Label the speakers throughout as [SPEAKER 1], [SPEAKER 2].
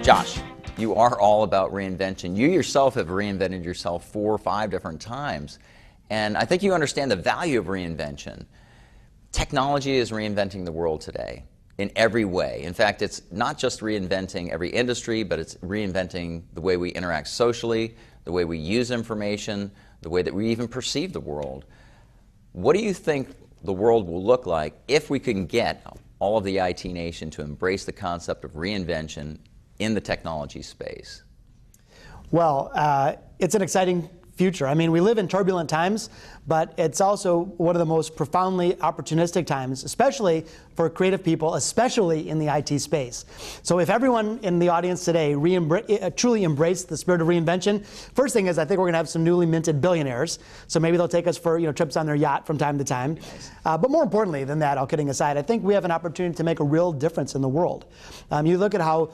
[SPEAKER 1] Josh, you are all about reinvention. You yourself have reinvented yourself 4 or 5 different times. And I think you understand the value of reinvention. Technology is reinventing the world today in every way. In fact, it's not just reinventing every industry, but it's reinventing the way we interact socially, the way we use information, the way that we even perceive the world. What do you think the world will look like if we can get all of the IT nation to embrace the concept of reinvention in the technology space?
[SPEAKER 2] Well, it's an exciting future. I mean, we live in turbulent times, but it's also one of the most profoundly opportunistic times, especially for creative people, especially in the IT space. So if everyone in the audience today truly embraced the spirit of reinvention, first thing is I think we're going to have some newly minted billionaires. So maybe they'll take us for trips on their yacht from time to time. But more importantly than that, all kidding aside, I think we have an opportunity to make a real difference in the world. You look at how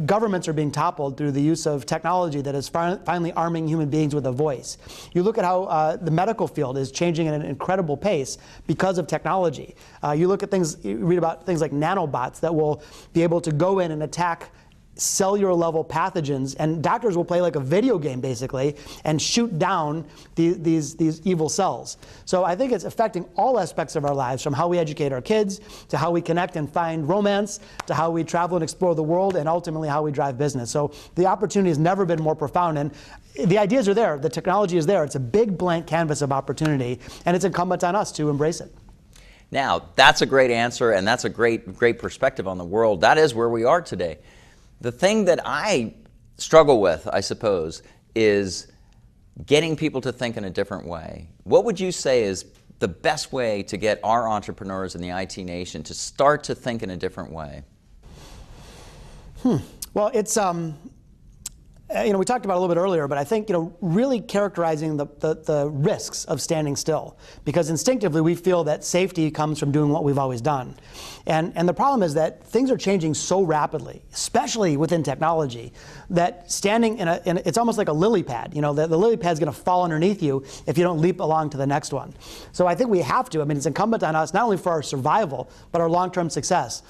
[SPEAKER 2] governments are being toppled through the use of technology that is finally arming human beings with a voice. You look at how the medical field is changing at an incredible pace because of technology. You look at you read about things like nanobots that will be able to go in and attack cellular level pathogens, and doctors will play like a video game basically and shoot down these evil cells. So I think it's affecting all aspects of our lives, from how we educate our kids to how we connect and find romance to how we travel and explore the world, and ultimately how we drive business. So the opportunity has never been more profound, and the ideas are there, the technology is there. It's a big blank canvas of opportunity, and it's incumbent on us to embrace it.
[SPEAKER 1] Now, that's a great answer, and that's a great perspective on the world. That is where we are today. The thing that I struggle with, I suppose, is getting people to think in a different way. What would you say is the best way to get our entrepreneurs in the IT nation to start to think in a different way?
[SPEAKER 2] Well, it's we talked about it a little bit earlier, but I think really characterizing the risks of standing still, because instinctively we feel that safety comes from doing what we've always done, and the problem is that things are changing so rapidly, especially within technology, that standing in it's almost like a lily pad. The lily pad is going to fall underneath you if you don't leap along to the next one. So I think we have to. I mean, it's incumbent on us not only for our survival but our long-term success.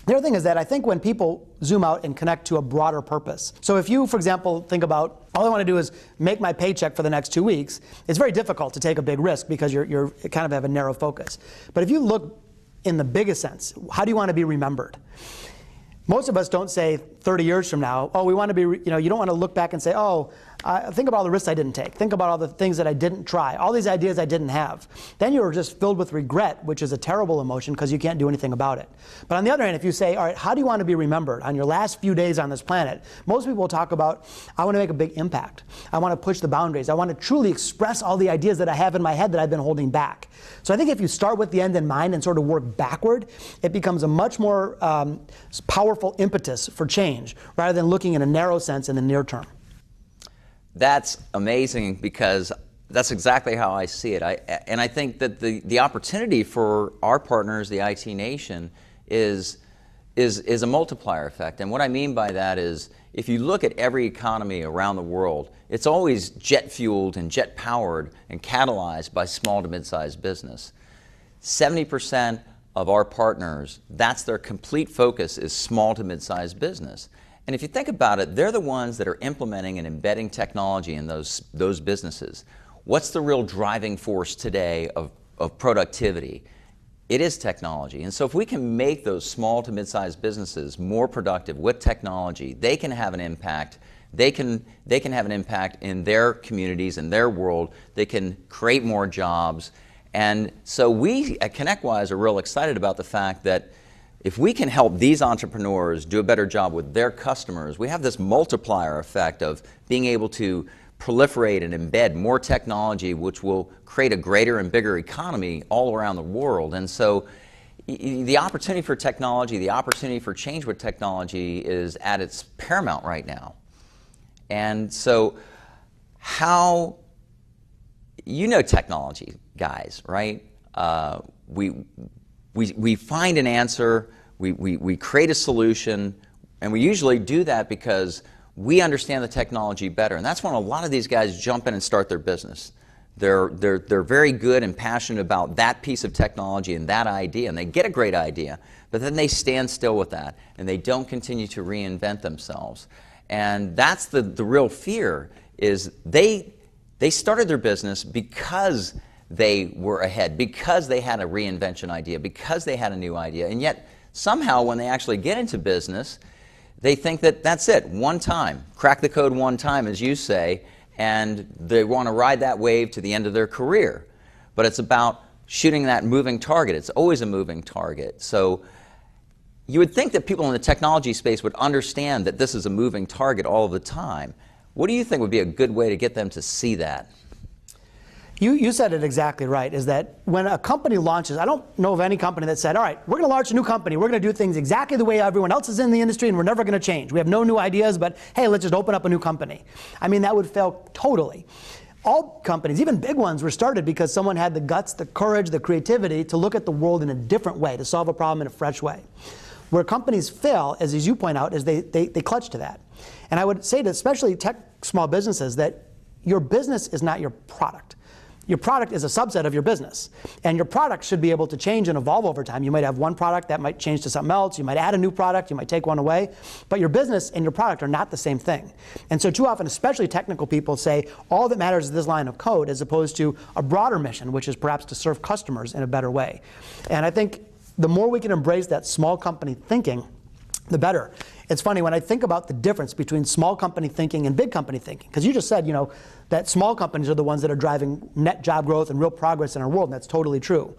[SPEAKER 2] The other thing is that I think when people zoom out and connect to a broader purpose. So if you, for example, think about, all I want to do is make my paycheck for the next 2 weeks, it's very difficult to take a big risk because you're kind of have a narrow focus. But if you look in the biggest sense, how do you want to be remembered? Most of us don't say 30 years from now, oh, we want to be, you don't want to look back and say, oh, think about all the risks I didn't take. Think about all the things that I didn't try, all these ideas I didn't have. Then you're just filled with regret, which is a terrible emotion because you can't do anything about it. But on the other hand, if you say, all right, how do you want to be remembered on your last few days on this planet? Most people will talk about, I want to make a big impact. I want to push the boundaries. I want to truly express all the ideas that I have in my head that I've been holding back. So I think if you start with the end in mind and sort of work backward, it becomes a much more powerful impetus for change rather than looking in a narrow sense in the near term.
[SPEAKER 1] That's amazing, because that's exactly how I see it. And I think that the opportunity for our partners, the IT nation, is a multiplier effect. And what I mean by that is, if you look at every economy around the world, it's always jet-fueled and jet-powered and catalyzed by small to mid-sized business. 70% of our partners, that's their complete focus, is small to mid-sized business. And if you think about it, they're the ones that are implementing and embedding technology in those businesses. What's the real driving force today of productivity? It is technology. And so if we can make those small to mid-sized businesses more productive with technology, they can have an impact. They can have an impact in their communities, in their world. They can create more jobs. And so we at ConnectWise are real excited about the fact that if we can help these entrepreneurs do a better job with their customers, we have this multiplier effect of being able to proliferate and embed more technology, which will create a greater and bigger economy all around the world. And so the opportunity for technology, the opportunity for change with technology is at its paramount right now. And so technology, guys, right? We find an answer, we create a solution, and we usually do that because we understand the technology better. And that's when a lot of these guys jump in and start their business. They're very good and passionate about that piece of technology and that idea, and they get a great idea, but then they stand still with that, and they don't continue to reinvent themselves. And that's the real fear, is they started their business because they were ahead, because they had a reinvention idea, because they had a new idea, and yet somehow when they actually get into business, they think that that's it, one time, crack the code one time, as you say, and they want to ride that wave to the end of their career. But it's about shooting that moving target. It's always a moving target. So you would think that people in the technology space would understand that this is a moving target all of the time. What do you think would be a good way to get them to see that?
[SPEAKER 2] You said it exactly right, is that when a company launches, I don't know of any company that said, all right, we're going to launch a new company, we're going to do things exactly the way everyone else is in the industry, and we're never going to change. We have no new ideas, but hey, let's just open up a new company. I mean, that would fail totally. All companies, even big ones, were started because someone had the guts, the courage, the creativity to look at the world in a different way, to solve a problem in a fresh way. Where companies fail, as you point out, is they clutch to that. And I would say to especially tech small businesses that your business is not your product. Your product is a subset of your business, and your product should be able to change and evolve over time. You might have one product that might change to something else, you might add a new product, you might take one away, but your business and your product are not the same thing. And so too often, especially technical people say, all that matters is this line of code, as opposed to a broader mission, which is perhaps to serve customers in a better way. And I think the more we can embrace that small company thinking, the better. It's funny, when I think about the difference between small company thinking and big company thinking, because you just said, that small companies are the ones that are driving net job growth and real progress in our world, and that's totally true.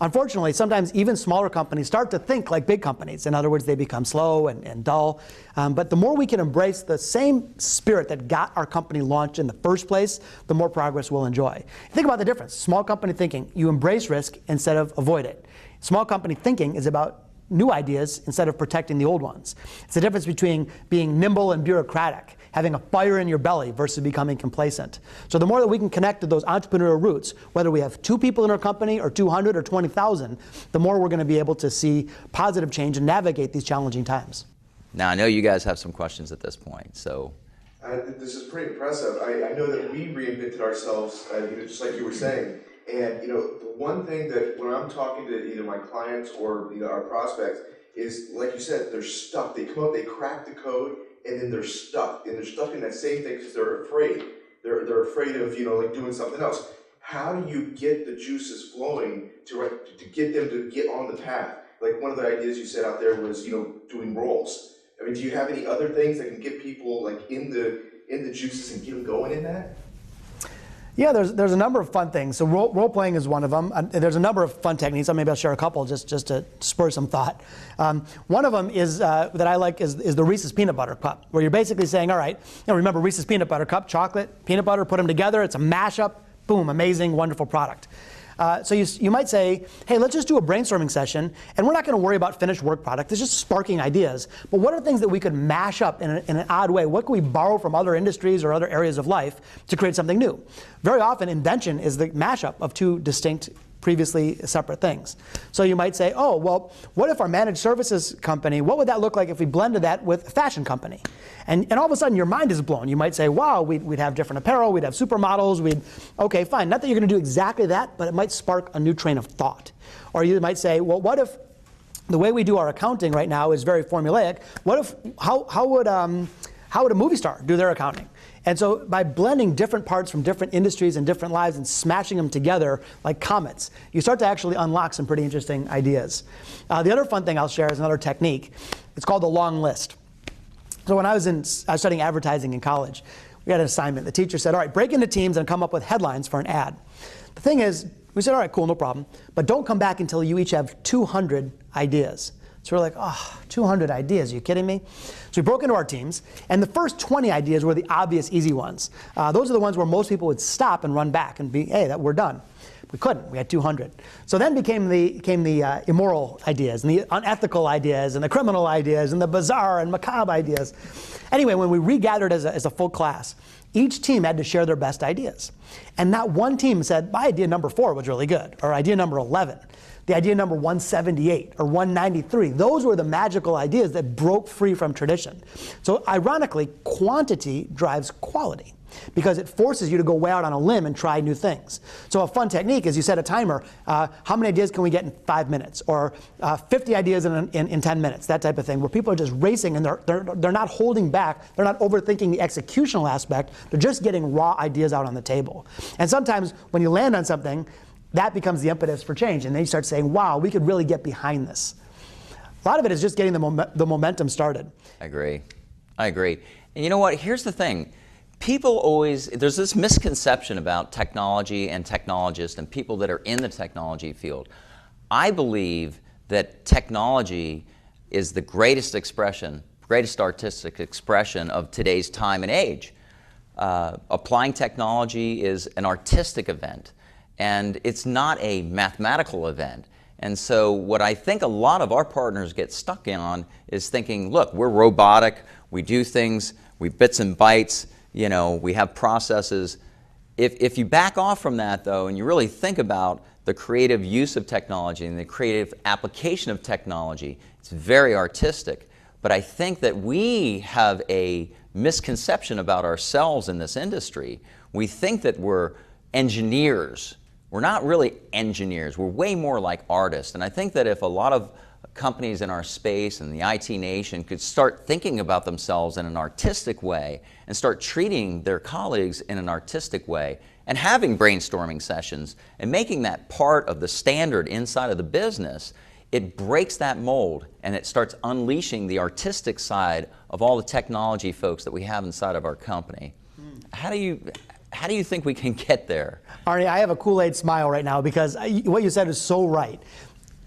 [SPEAKER 2] Unfortunately, sometimes even smaller companies start to think like big companies. In other words, they become slow and dull. But the more we can embrace the same spirit that got our company launched in the first place, the more progress we'll enjoy. Think about the difference. Small company thinking, you embrace risk instead of avoid it. Small company thinking is about new ideas instead of protecting the old ones. It's the difference between being nimble and bureaucratic, having a fire in your belly versus becoming complacent. So the more that we can connect to those entrepreneurial roots, whether we have 2 people in our company or 200 or 20,000, the more we're going to be able to see positive change and navigate these challenging times.
[SPEAKER 1] Now, I know you guys have some questions at this point, so.
[SPEAKER 3] This is pretty impressive. I know that we reinvented ourselves, just like you were saying. And the one thing that when I'm talking to either my clients or our prospects is, like you said, they're stuck. They come up, they crack the code, and then they're stuck. And they're stuck in that same thing because they're afraid. They're afraid of like doing something else. How do you get the juices flowing to get them to get on the path? Like one of the ideas you said out there was doing roles. I mean, do you have any other things that can get people like in the juices and get them going in that?
[SPEAKER 2] Yeah, there's a number of fun things. So role playing is one of them. There's a number of fun techniques. Maybe I'll share a couple just to spur some thought. One of them is that I like is the Reese's Peanut Butter Cup, where you're basically saying, all right, remember Reese's Peanut Butter Cup, chocolate, peanut butter, put them together. It's a mashup. Boom, amazing, wonderful product. So you might say, hey, let's just do a brainstorming session, and we're not going to worry about finished work product. It's just sparking ideas. But what are things that we could mash up in an odd way? What can we borrow from other industries or other areas of life to create something new? Very often, invention is the mashup of 2 distinct, previously separate things. So you might say, oh, well, what if our managed services company, what would that look like if we blended that with a fashion company? And all of a sudden, your mind is blown. You might say, wow, we'd have different apparel, we'd have supermodels, okay, fine. Not that you're going to do exactly that, but it might spark a new train of thought. Or you might say, well, what if the way we do our accounting right now is very formulaic? How would a movie star do their accounting? And so by blending different parts from different industries and different lives and smashing them together like comets, you start to actually unlock some pretty interesting ideas. The other fun thing I'll share is another technique. It's called the long list. So when I was studying advertising in college, we had an assignment. The teacher said, all right, break into teams and come up with headlines for an ad. The thing is, we said, all right, cool, no problem. But don't come back until you each have 200 ideas. So we're like, 200 ideas, are you kidding me? So we broke into our teams, and the first 20 ideas were the obvious, easy ones. Those are the ones where most people would stop and run back and be, hey, we're done. We couldn't, we had 200. So then came the immoral ideas, and the unethical ideas, and the criminal ideas, and the bizarre and macabre ideas. Anyway, when we regathered as a full class, each team had to share their best ideas. And not one team said, my idea number 4 was really good, or idea number 11. The idea number 178 or 193, those were the magical ideas that broke free from tradition. So ironically, quantity drives quality. because it forces you to go way out on a limb and try new things. So a fun technique is you set a timer. How many ideas can we get in 5 minutes? Or 50 ideas in 10 minutes, that type of thing, where people are just racing and they're not holding back. They're not overthinking the executional aspect. They're just getting raw ideas out on the table. And sometimes when you land on something, that becomes the impetus for change. And then you start saying, wow, we could really get behind this. A lot of it is just getting the momentum started.
[SPEAKER 1] I agree. And you know what? Here's the thing. People always, there's this misconception about technology and technologists and people that are in the technology field. I believe that technology is the greatest expression, greatest artistic expression of today's time and age. Applying technology is an artistic event, and it's not a mathematical event. And so what I think a lot of our partners get stuck on is thinking, look, we're robotic, we do things, we bits and bytes, you know, we have processes. If you back off from that, though, and you really think about the creative use of technology and the creative application of technology, it's very artistic. But I think that we have a misconception about ourselves in this industry. We think that we're engineers. We're not really engineers. We're way more like artists. And I think that if a lot of companies in our space and the IT nation could start thinking about themselves in an artistic way and start treating their colleagues in an artistic way and having brainstorming sessions and making that part of the standard inside of the business, it breaks that mold and it starts unleashing the artistic side of all the technology folks that we have inside of our company. How do you think we can get there?
[SPEAKER 2] Arnie, I have a Kool-Aid smile right now because what you said is so right.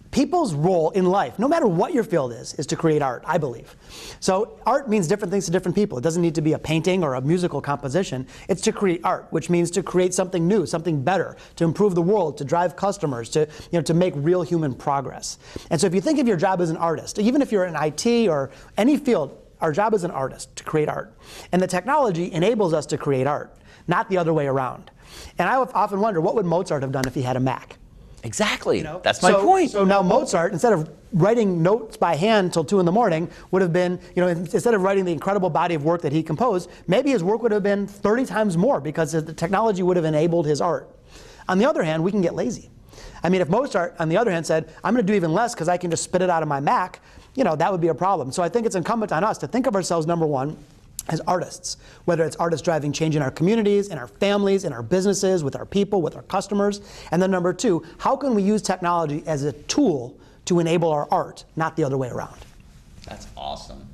[SPEAKER 2] People's role in life, no matter what your field is to create art, I believe. So art means different things to different people. It doesn't need to be a painting or a musical composition. It's to create art, which means to create something new, something better, to improve the world, to drive customers, to make real human progress. And so if you think of your job as an artist, even if you're in IT or any field, our job as an artist to create art. And the technology enables us to create art, not the other way around. And I often wonder, what would Mozart have done if he had a Mac?
[SPEAKER 1] Exactly. That's my point.
[SPEAKER 2] So now Mozart, instead of writing notes by hand until 2 in the morning, would have been, instead of writing the incredible body of work that he composed, maybe his work would have been 30 times more because the technology would have enabled his art. On the other hand, we can get lazy. I mean, if Mozart, on the other hand, said, I'm going to do even less because I can just spit it out of my Mac, that would be a problem. So I think it's incumbent on us to think of ourselves, number one, as artists, whether it's artists driving change in our communities, in our families, in our businesses, with our people, with our customers. And then number two, how can we use technology as a tool to enable our art, not the other way around?
[SPEAKER 1] That's awesome.